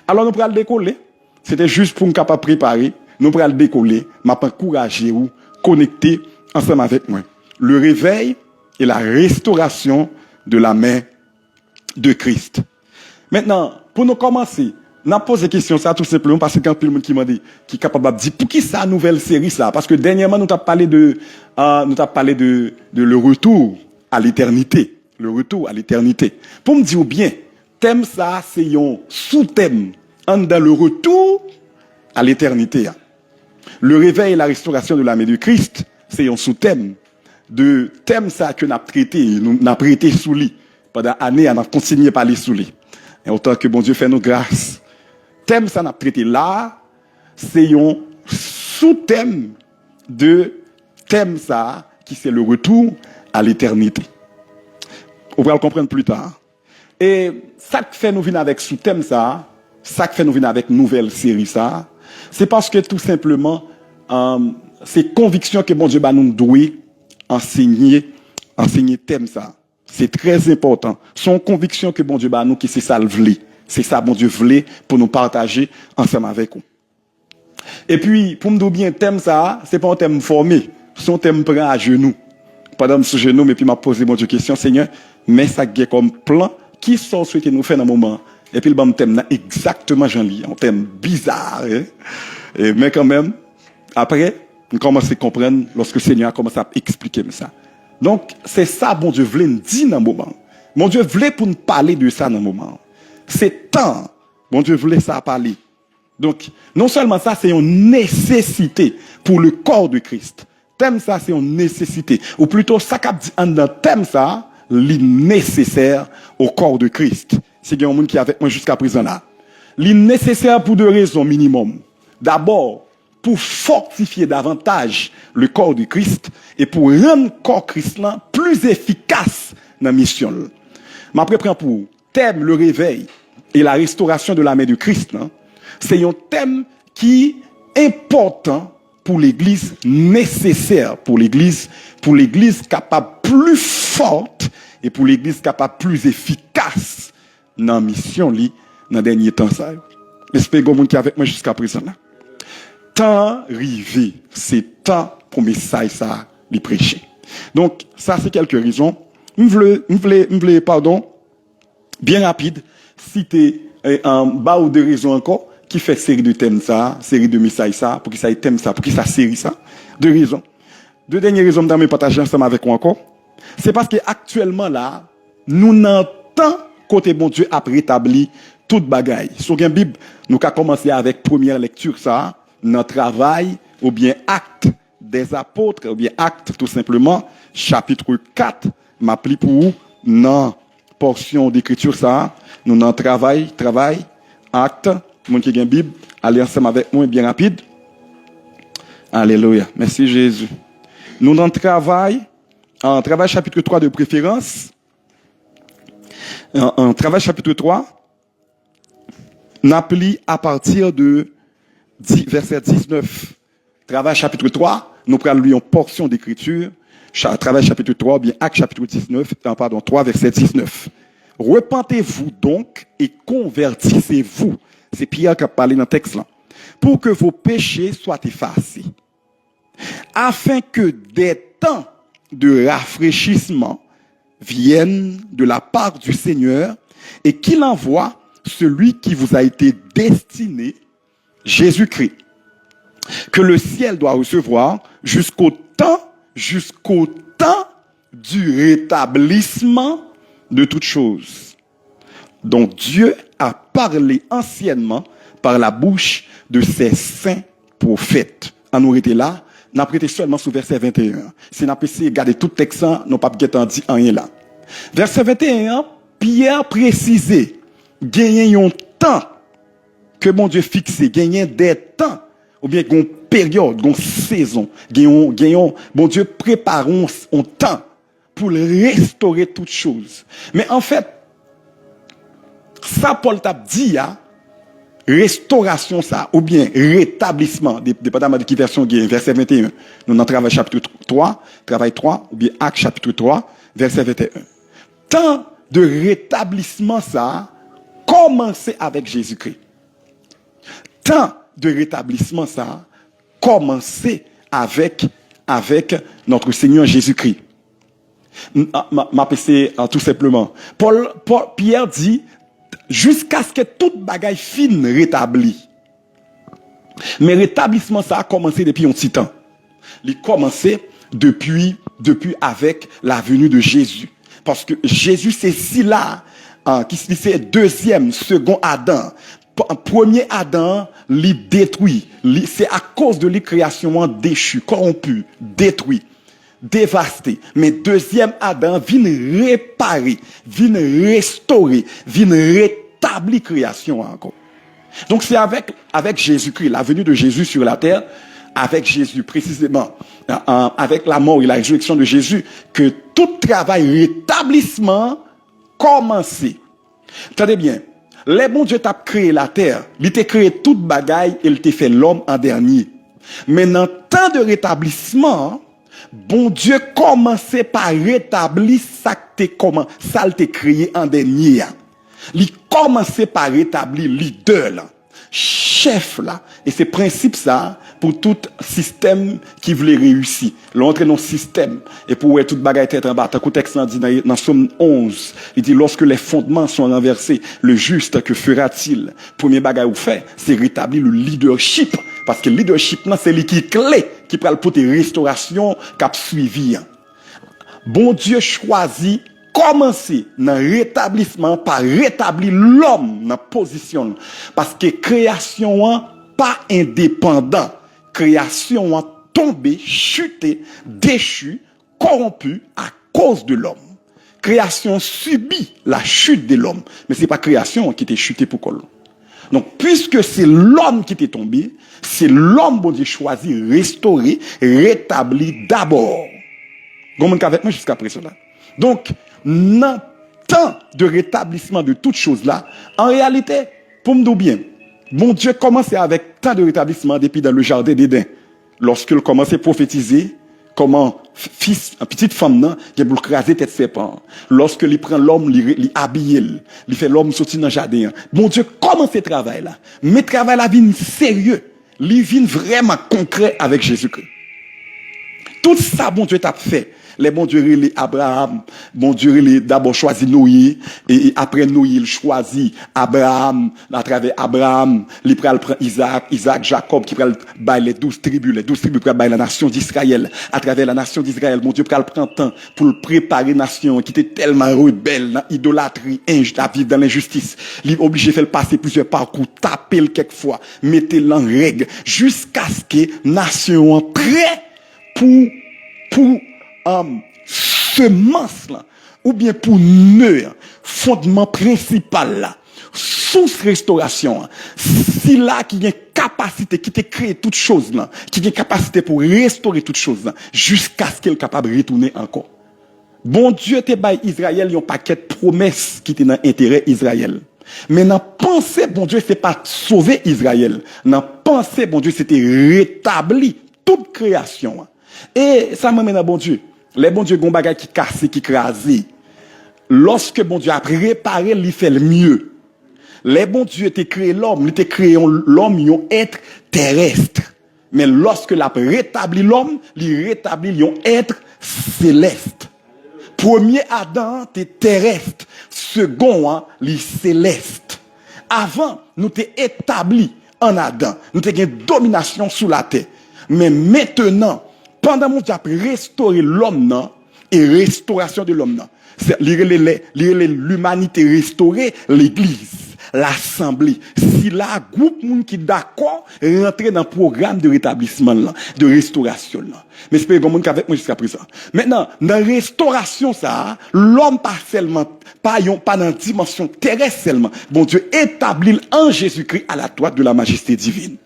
Alors nous prenons le décoller. C'était juste pour nous capables préparer. Nous prenons le décoller. M'a encourager ou connecter ensemble avec moi. Le réveil et la restauration de la main de Christ. Maintenant, pour nous commencer, n'a posé question ça tout simplement parce que quand tout le monde qui m'a dit, qui est capable de dire pour qui ça nouvelle série ça, parce que dernièrement nous avons parlé de le retour à l'éternité, le retour à l'éternité. Pour me dire bien, thème ça c'est un sous-thème dans le retour à l'éternité. Le réveil et la restauration de la main de Christ, c'est un sous-thème de thème ça que nous avons traité, nous avons prêté sous lit pendant années, on a continué par les sous lit. Et autant que bon Dieu fait nous grâce. Thème ça n'a traité là, c'est un sous-thème de thème ça qui c'est le retour à l'éternité. On va le comprendre plus tard. Et ça qui fait nous venir avec sous-thème ça qui fait nous venir avec nouvelle série ça, c'est parce que tout simplement c'est conviction que bon Dieu va nous doit enseigner thème ça. C'est très important. Son conviction que bon Dieu va nous qui c'est ça le voulait. C'est ça, bon Dieu voulait pour nous partager ensemble avec vous. Et puis, pour me dire bien, thème ça, c'est pas un thème formé. C'est un thème prêt à genoux. Pendant que je suis genou, mais puis m'a posé mon Dieu question, Seigneur, mais ça qui est comme plan, qui sont souhaité nous faire dans le moment. Et puis, le bon thème là, exactement, j'en lis. Un thème bizarre, hein? Mais quand même, après, on commence à comprendre lorsque le Seigneur a commencé à expliquer ça. Donc, c'est ça, bon Dieu voulait nous dire dans le moment. Mon Dieu voulait pour nous parler de ça dans le moment. C'est temps. Bon Dieu voulait ça parler. Donc, non seulement ça, c'est une nécessité pour le corps de Christ. Thème ça, c'est une nécessité. Ou plutôt, ça qu'a dit dans thème ça, l'innécessaire au corps de Christ. C'est un monde qui est avec moi jusqu'à présent là. L'innécessaire pour deux raisons minimum. D'abord, pour fortifier davantage le corps de Christ et pour rendre le corps Christ là plus efficace dans la mission. Mais après, pour thème, le réveil et la restauration de la main de Christ, hein, c'est un thème qui est important pour l'Église, nécessaire pour l'Église capable plus forte et pour l'Église capable plus efficace dans la mission dans le dernier temps. J'espère que vous êtes avec moi jusqu'à présent. Là. Temps arrivé, c'est temps pour le message ça les prêcher. Donc, ça c'est quelques raisons. Je voulais, bien rapide, citer en bas ou deux raisons encore qui fait série de thèmes ça, série de messages ça, pour qui ça thème ça, pour qui ça série ça. Deux raisons. Deux dernières raisons dans mes partager ensemble avec moi encore. C'est parce que actuellement là, nous n'entendons côté bon Dieu a rétabli toute bagaille. Sur la Bible, nous avons commencé avec première lecture ça, notre travail ou bien acte des apôtres ou bien acte tout simplement chapitre 4 m'appli pour vous dans portion d'écriture ça, nous dans travail, acte, mon qui a une Bible, allez ensemble avec moi bien rapide. Alléluia. Merci Jésus. Nous dans travail chapitre 3 de préférence. En travail chapitre 3, n'appli à partir de verset 19. Travail chapitre 3, nous prenons lui une portion d'écriture. Travail chapitre 3, bien Acte chapitre 3, verset 19. Repentez-vous donc et convertissez-vous. C'est Pierre qui a parlé dans le texte là. Pour que vos péchés soient effacés. Afin que des temps de rafraîchissement viennent de la part du Seigneur et qu'il envoie celui qui vous a été destiné, Jésus-Christ, que le ciel doit recevoir jusqu'au temps du rétablissement de toutes choses, dont Dieu a parlé anciennement par la bouche de ses saints prophètes. En nous était là, n'a prêté seulement sous verset 21. Si n'a pas essayé de garder tout le texte, n'a pas dit rien là. Verset 21, Pierre précisait, gagner un temps que mon Dieu fixé, gagner des temps, ou bien une période, une saison, gagnons, bon Dieu prépare un temps pour restaurer toutes choses. Mais en fait, ça Paul t'a dit, restauration ça, ou bien rétablissement, dépendamment de qui version gagne, verset 21. Nous dans travail chapitre 3, ou bien Acte chapitre 3, verset 21. Temps de rétablissement ça, commencer avec Jésus-Christ. temps de rétablissement, ça a commencé avec notre Seigneur Jésus-Christ. M'appeler tout simplement. Pierre dit, jusqu'à ce que toute bagaille fine rétablie. Mais rétablissement, ça a commencé depuis un petit temps. Il a commencé depuis avec la venue de Jésus. Parce que Jésus, c'est si là, qui c'est deuxième, second Adam. Premier Adam, il détruit. C'est à cause de la création déchue, corrompue, détruit, dévasté. Mais deuxième Adam vient réparer, vient restaurer, vient rétablir création encore. Donc c'est avec Jésus-Christ, la venue de Jésus sur la terre, avec Jésus précisément, avec la mort et la résurrection de Jésus, que tout travail rétablissement commencé. Attendez bien, les bon Dieu t'a créé la terre, il t'a créé toute bagaille et il t'a fait l'homme en dernier. Mais dans le temps de rétablissement, bon Dieu commençait par rétablir ça que ça t'a créé en dernier. Il commençait par rétablir leader là, chef là, et c'est principe ça pour tout système qui voulait réussir. L'entrée dans le système et pour tout bagaille tête en bas. Tant que texte dit dans Somme 11, il dit lorsque les fondements sont renversés, le juste que fera-t-il? Premier bagaille ou fait, c'est rétablir le leadership parce que le leadership là c'est l'équipe clé qui peut porter restauration cap suivi. Bon Dieu choisit commencer dans le rétablissement par rétablir l'homme dans la position. Parce que création pas indépendant. Création tombé, chuté, déchu, corrompu à cause de l'homme. Création subit la chute de l'homme. Mais c'est pas création qui était chuté pour l'homme. Donc, puisque c'est l'homme qui était tombé, c'est l'homme, bon Dieu, choisi, restaurer, rétablir d'abord. Comment avec moi jusqu'à présent là. Donc, dans le temps de rétablissement de toutes choses là, en réalité, pour me dire bien, bon Dieu commençait avec tant de rétablissement depuis dans le jardin d'Éden. Lorsqu'il commençait à prophétiser, comment petite femme là, qui pour craser tête serpent. Lorsqu'il prend l'homme, il habille, il fait l'homme sortir dans le jardin. Bon Dieu commence ce travail là. Mais travail là vient sérieux, il vient vraiment concret avec Jésus-Christ. Tout ça, bon Dieu t'a fait. Les bon Dieu, les Abraham, bon Dieu, les d'abord choisi Noé, et après Noé, il choisit Abraham, à travers Abraham, il prend Isaac, Jacob, qui prend les 12 tribus prend la nation d'Israël. À travers la nation d'Israël, bon Dieu, prend le temps pour le préparer une nation qui était tellement rebelle, dans l'idolâtrie, à vivre dans l'injustice. Il est obligé de faire passer plusieurs parcours, taper le quelquefois, mettre l'en règle, jusqu'à ce que la nation prête pour semence là, ou bien pour nœud, fondement principal là, source restauration, si là qui a capacité, qui t'a créé toutes choses là, qui a capacité pour restaurer toutes choses là, jusqu'à ce qu'elle soit capable de retourner encore. Bon Dieu te bail Israël, il y a un paquet de promesses qui étaient dans l'intérêt Israël. Mais dans pensée, bon Dieu, c'est pas sauver Israël. Dans pensée, bon Dieu, c'était rétablir toute création. Et ça m'amène à bon Dieu. Les bon Dieu, gon qui cassé, qui crasé. Lorsque bon Dieu a préparé, il fait le mieux. Les bon Dieu t'a créé l'homme, il t'a créé l'homme, un être terrestre. Mais lorsque l'a rétabli l'homme, il rétablit un être céleste. Premier Adam, t'es terrestre. Second, il céleste. Avant, nous t'es établi en Adam. Nous t'es une domination sous la terre. Mais maintenant, pendant que Dieu a restauré l'homme, et restauration de l'homme, l'humanité restaurée, l'église, l'assemblée. Si la groupe qui est d'accord, rentrer dans le programme de rétablissement, de restauration. Mais c'est pas comme avec moi jusqu'à présent. Maintenant, dans la restauration, ça, l'homme pas seulement, pas dans la dimension terrestre seulement. Bon Dieu établit en Jésus-Christ à la droite de la majesté divine.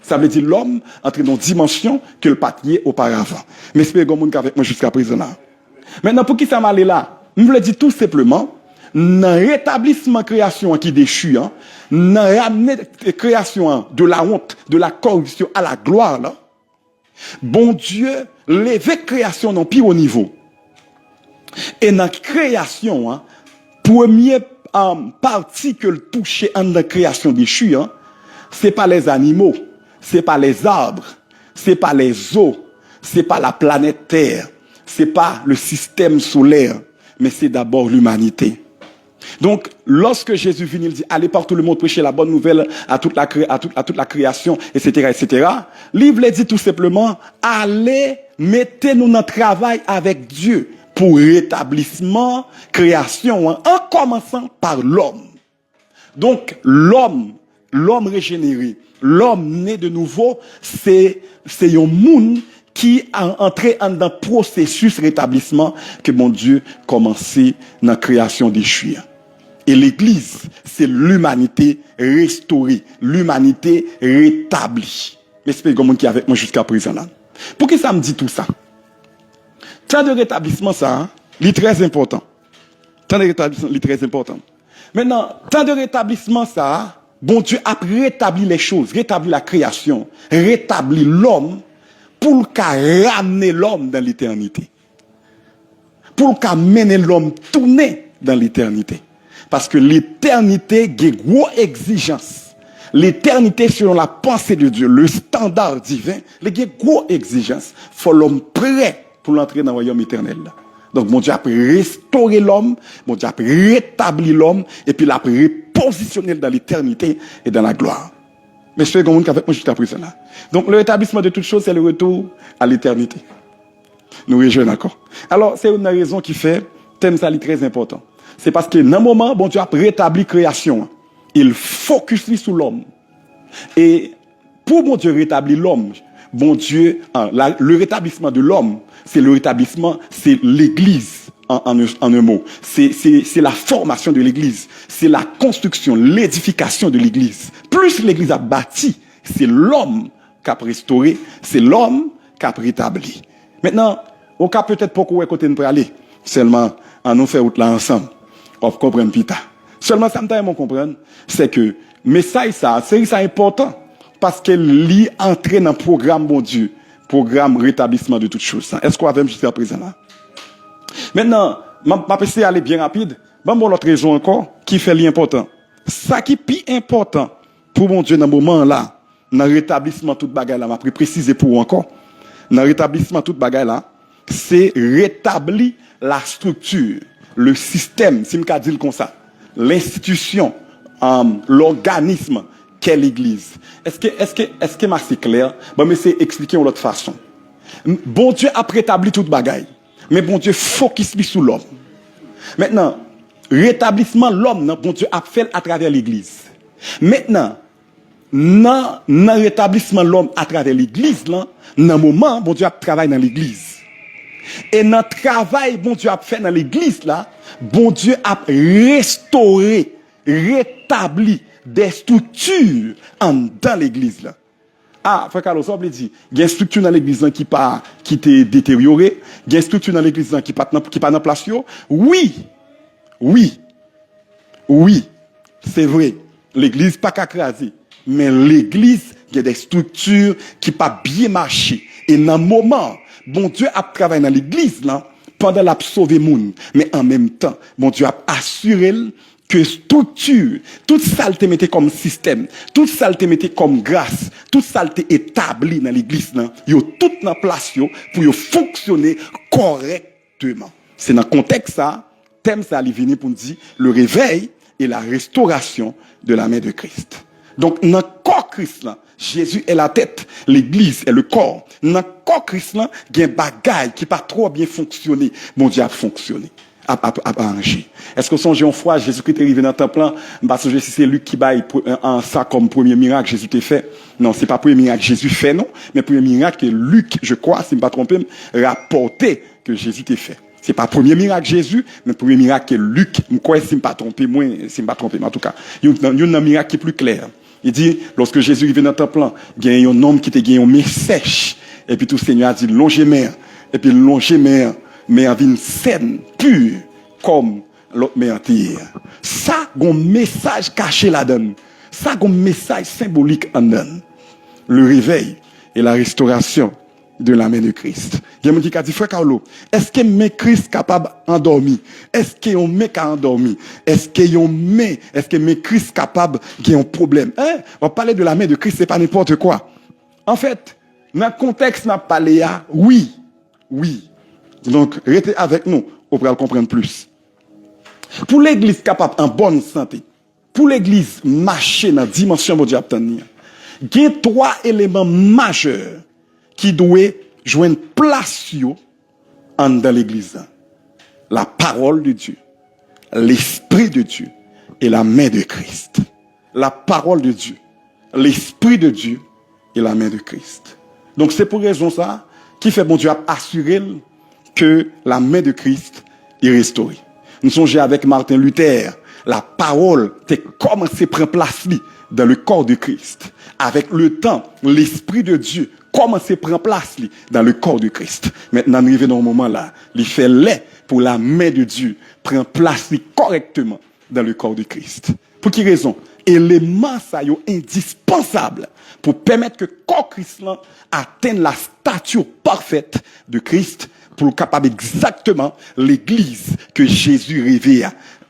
Ça veut dire l'homme entre dans une dimension que le papier auparavant. Mais c'est comme avec moi jusqu'à présent là. Maintenant, pour qui ça m'allait là? Je voulais dire tout simplement, dans le rétablissement création qui déchu, dans ramener création de la honte, de la corruption à la gloire, là, bon Dieu, lever création dans pire au niveau. Et dans la création, première partie que le toucher en la création déchu, c'est pas les animaux, c'est pas les arbres, c'est pas les eaux, c'est pas la planète Terre, c'est pas le système solaire, mais c'est d'abord l'humanité. Donc, lorsque Jésus vient, il dit, allez par tout le monde prêcher la bonne nouvelle à toute la création, etc., etc. Livre dit tout simplement, allez, mettez-nous dans le travail avec Dieu pour rétablissement, création, en commençant par l'homme. Donc, l'homme régénéré, l'homme né de nouveau, c'est un monde qui a entré dans le processus rétablissement que mon Dieu a commencé dans la création des chiens. Et l'Église, c'est l'humanité restaurée, l'humanité rétablie. J'espère que vous qui est avec moi jusqu'à présent là. Pourquoi ça me dit tout ça? Temps de rétablissement, ça, il est très important. Temps de rétablissement, il est très important. Maintenant, temps de rétablissement, ça, bon Dieu a rétabli les choses, rétabli la création, rétabli l'homme pour qu'il ramener l'homme dans l'éternité. Pour qu'il mène l'homme tourner dans l'éternité. Parce que l'éternité a une grosse exigence. L'éternité, selon la pensée de Dieu, le standard divin, il y a une grosse exigence. Il faut l'homme prêt pour l'entrer dans le royaume éternel. Donc, mon Dieu a restauré l'homme, mon Dieu a rétabli l'homme, et puis il a repositionné dans l'éternité et dans la gloire. Mais je fais comme avec moi jusqu'à présent là. Donc, le rétablissement de toutes choses, c'est le retour à l'éternité. Nous rejoignons d'accord. Alors, c'est une raison qui fait, thème ça est très important. C'est parce que dans un moment, bon Dieu a rétabli la création. Il focus sur l'homme. Et pour bon Dieu rétablir l'homme, bon Dieu, le rétablissement de l'homme, c'est le rétablissement, c'est l'Église en un mot. C'est la formation de l'Église. C'est la construction, l'édification de l'Église. Plus l'Église a bâti, c'est l'homme qui a restauré, c'est l'homme qui a rétabli. Maintenant, on peut peut-être pas où côté nous aller. Seulement, on nous fait route là ensemble. On comprend pita. Seulement, ça me comprendre, c'est que message ça, c'est ça important. Parce qu'elle lit entrer dans le programme, bon Dieu, programme rétablissement de toutes choses. Est-ce qu'on a même jusqu'à présent là? Maintenant, ma PC aller bien rapide. Bon, l'autre raison encore, qui fait l'important. Ça qui est plus important pour mon Dieu dans le moment là, dans le rétablissement toute bagaille là, m'a préciser pour vous encore. Dans le rétablissement toute bagaille là, c'est rétablir la structure, le système, si je peux dire comme ça, l'institution, l'organisme qu'est l'Église. Est-ce que c'est clair? Bon, mais c'est expliqué de l'autre façon. Bon Dieu a rétabli toute bagaille, mais bon Dieu focus sur l'homme. Maintenant, rétablissement l'homme, bon Dieu a fait à travers l'Église. Maintenant, dans le rétablissement l'homme à travers l'Église, dans le moment, bon Dieu a travaillé dans l'Église. Et dans le travail, bon Dieu a fait dans l'Église, là, bon Dieu a restauré, rétabli des structures dans l'Église, là. Ah, frère Carlos, on dit, il y a une structure dans l'Église qui t'est détériorée, il y a une structure dans l'Église qui pas dans place. Oui, c'est vrai. L'Église pas qu'à craser, mais l'Église, il y a des structures qui pas bien marché. Et dans le moment, bon Dieu a travaillé dans l'Église là pendant la sauver monde, mais en même temps, bon Dieu a assuré que structure, toute ça te mettait comme système, toute ça te mettait comme grâce, tout ça te établi dans l'Église là, yo tout dans place yo pour yo fonctionner correctement. C'est dans le contexte ça, thème ça il vient pour nous dire le réveil et la restauration de la main de Christ. Donc dans le corps Christ là, Jésus est la tête, l'Église est le corps. Dans le corps Christ là, il y a un bagaille qui pas trop bien fonctionné, bon Dieu a fonctionné. À arranger. Est-ce que songez une fois Jésus-Christ est arrivé dans le temple là, parce que si c'est lui qui baille ça comme premier miracle Jésus t'a fait. Non, c'est pas premier miracle Jésus fait non, mais premier miracle que Luc, je crois, si je ne me pas trompé, rapporté que Jésus t'a fait. C'est pas premier miracle Jésus, mais premier miracle que Luc, je crois si je ne me pas trompé, moi si je ne me pas trompé, mais en tout cas, il y a un miracle qui est plus clair. Il dit lorsque Jésus est arrivé dans le temple là, il y a un homme qui t'a gagné une mer sèche et puis tout le Seigneur a dit longez mer et puis longez mer mais avec une scène pure comme l'autre mer entière. Ça, un message caché là-dedans. Ça, un message symbolique en dedans. Le réveil et la restauration de la main de Christ. Il y a un qui a dit, frère Carlo, est-ce que mes Christ capable d'endormir? Est-ce que on met qu'à endormir? Est-ce que mes Christ capable qui ont un problème? Hein? On va parler de la main de Christ, c'est pas n'importe quoi. En fait, dans le contexte n'a parlé à oui. Donc, restez avec nous, on pourra le comprendre plus. Pour l'église capable en bonne santé, pour l'église marcher dans la dimension mondiale, il y a 3 éléments majeurs qui doivent jouer place dans l'église. La parole de Dieu, l'esprit de Dieu et la main de Christ. La parole de Dieu, l'esprit de Dieu et la main de Christ. Donc c'est pour raison ça qui fait bon Dieu assurer que la main de Christ est restaurée. Nous songeons avec Martin Luther, la parole a commencé à prendre place dans le corps de Christ. Avec le temps, l'esprit de Dieu commence à prendre place dans le corps de Christ. Maintenant, nous arrivons dans un moment là, il fait lait pour la main de Dieu prendre place correctement dans le corps de Christ. Pour quelle raison? Élément ça est indispensable pour permettre que le corps Christ atteigne la stature parfaite de Christ pour capable exactement l'église que Jésus rêvait,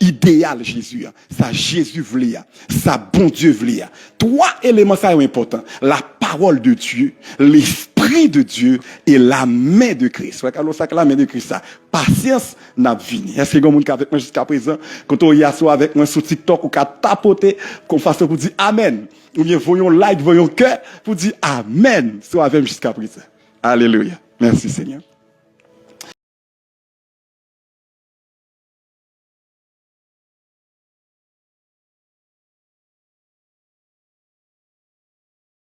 idéal Jésus, ça Jésus voulait, ça bon Dieu voulait. 3 éléments ça sont importants. La parole de Dieu, l'esprit de Dieu et la main de Christ. Alors ça que la main de Christ, ça, patience n'a vini. Est-ce que vous avez avec moi jusqu'à présent, quand on y assoit avec moi sur TikTok ou qu'à tapoter, qu'on fasse pour dire Amen. Ou bien voyons like, voyons cœur, pour dire Amen. Soit avec jusqu'à présent. Alléluia. Merci Seigneur.